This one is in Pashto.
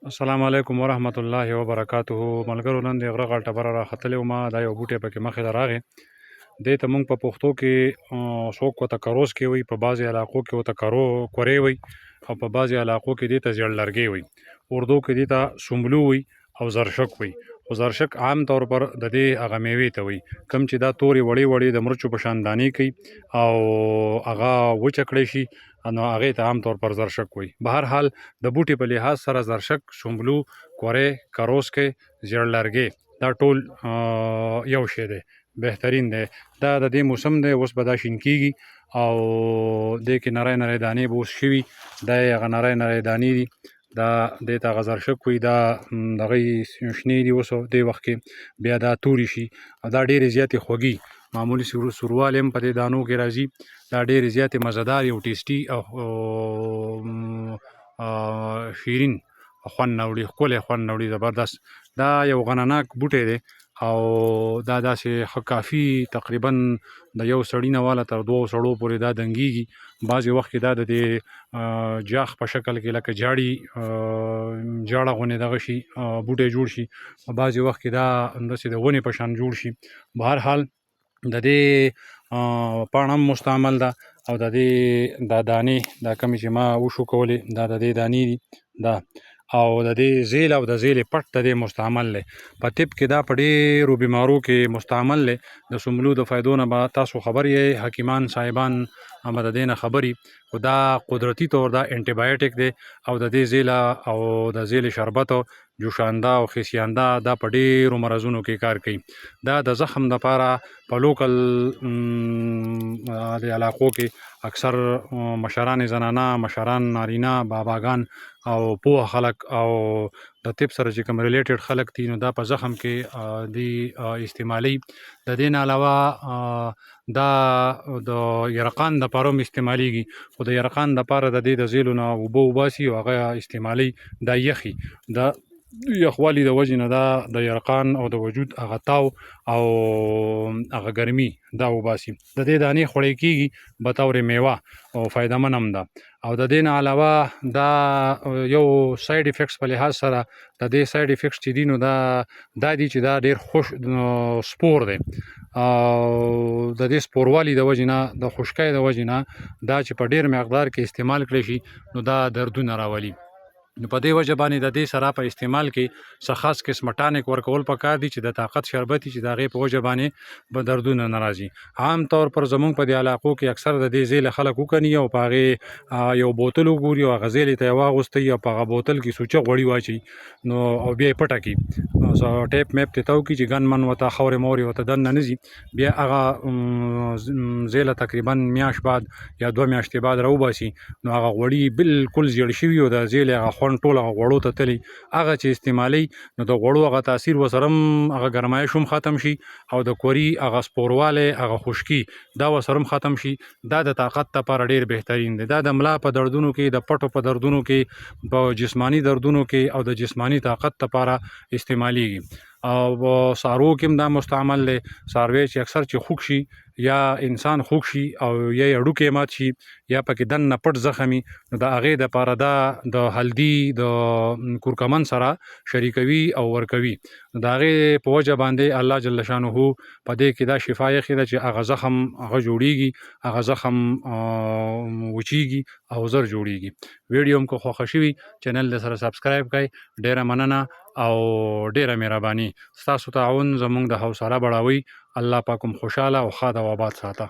السلام علیکم ورحمت الله وبرکاته. ملګرو نن د غره غاړه ټبره راختلی وم، دا یو بوټی پکې مخې ته راغی. دې ته موږ په پښتو کې څوک ورته کروس کې وایي، په بعضې علاقو کې ورته کورې وایي، او په بعضې علاقو کې دې ته زیړ لرګی وایي. اردو کې دې ته سومبلو وایي او زرشک وایي. خو زرشک عام طور پر د دې هغه میوې ته وایي کوم چې دا تورې وړې وړې د مرچو په شان دانې کوي او هغه وچه کړی شي، نو هغې ته عام طور پر زرشک وایي. به هر حال د بوټي په لحاظ سره زرشک، سومبلو، کورې، کروسکی، زیړ لرګی دا ټول یو شی دی، بهترین دی. دا د دې موسم دی، اوس به دا شین کیږي او دې کې نری نری دانې به اوس شوي. دا یې هغه نری نری دانې دي، دا دې ته هغه زرشک وایي. دا دغه یې شنې دي اوس دې وخت کې، بیا دا تورې شي او دا ډېرې زیاتې خوږي. معمولي سوروالی هم په دې دانو کې راځي. دا ډېرې زیاتې مزهدار او ټیسټي او شیرین خوند راوړي، ښکلی خوند راوړي، زبردست. دا یو غنناک بوټی دی او دا داسې ښه کافي تقریبا د یو سړي نه واله تر دوو سړو پورې دا دنګېږي. بعضې وخت کې دا د دې جاغ په شکل کې لکه جاړه غوندې دغه شي بوټی جوړ شي، بعضې وخت کې دا همداسې د ونې په شان جوړ شي. به هر حال د دې پاڼه هم مستعمل ده او د دې دا دانې دا کمې چې ما وشو کولې دا د دې دانې دي، دا او د دې زیل او د زیلې پټ د دې مستعمل دی. په طب کې دا په ډېرو بیمارو کې مستعمل دی. د سومبلو د فایدو نه به تاسو خبر یې، حکیمان صاحبان به د دې نه خبري، خو دا قدرتي طور دا انټي بایوټیک دی او د دې زیله او د زیلې شربت جوشانده او خیسیانده دا په ډېرو مرضونو کې کار کوي. دا د زخم دپاره په لوکل د علاقو کې اکثر مشران زنانه، مشران نارینه، باباګان او پوه خلک او د طب سره چې کوم ریلیټډ خلک دي، نو دا په زخم کې دی استعمالي. د دې نه علاوه دا د یرقان دپاره هم استعمالیږي، خو د یرقان دپاره د دې د زیلو نه اوبه وباسي او هغه استعمالي. دا یخي دا یخوالي د وجې نه دا د یرقان او د وجود هغه تاو او هغه ګرمي دا وباسي. د دې دانې خوړی کېږي بطور میوه او فایده من هم ده. او د دې نه علاوه دا یو ساید افیکټس په لحاظ سره د دې ساید افیکټس چې دي، نو دا دي چې دا ډېر خوش سپور دی او د دې سپوروالي د وجې نه، د خشکۍ د وجې نه دا چې په ډېر مقدار کې استعمال کړی شي، نو دا دردونه راولي. نو په دې وجه باندې د دې سره په استعمال کې څه خاص قسمه ټانک ورکول پکار دي چې د طاقت شربت چې د هغې په وجه باندې به دردونه نه راځي. عام طور پر زمونږ په دې علاقو کې اکثر د دې زیله خلک وکني او په هغې یو بوتل وګوري او هغه زیلې ته یې واغوستی او په هغه بوتل کې سوچه غوړي واچوي، نو او بیا یې پټه کړي، ټیپ میپ ترې تاو کړي چې ګن من ورته خورې مورې ورته دننه نه ځي. بیا هغه زیله تقریبا میاشت بعد یا 2 میاشتې بعد راوباسي، نو هغه غوړي بالکل زیړ شوي او د زیلې هغه خوند ټول هغه غوړو ته تلي. هغه چې استعمالي، نو د غوړو هغه تاثیر ورسره هم هغه ګرمایش هم ختم شي او د کوري هغه سپوروالی، هغه خشکي دا ورسره هم ختم شي. دا د طاقت دپاره ډېر بهترین دی. دا د ملا په دردونو کې، د پټو په دردونو کې، په جسماني دردونو کې او د جسماني طاقت دپاره استعمالیږي. او څاروو کې هم دا مستعمل دی. څاروی چې اکثر چې خوږ شي یا انسان خوږ شي او یا یې هډوکی مات شي یا پکې دننه پټ زخمي، نو د هغې دپاره دا د هلدي د کورکمن سره شریکوي او ورکوي. نو د هغې په وجه باندې الله جل شانه په دې کې دا شفا ایښې ده چې هغه زخم هغه جوړیږي، هغه زخم وچیږي او زر جوړیږي. ویډیو هم که خوښه شوي چینل د سره سبسکرایب کړئ. ډېره مننه او ډېره مهرباني. ستاسو تعاون زموږ د حوصله بړاوي. الله پاک هم خوشحاله او ښاد او آباد ساته.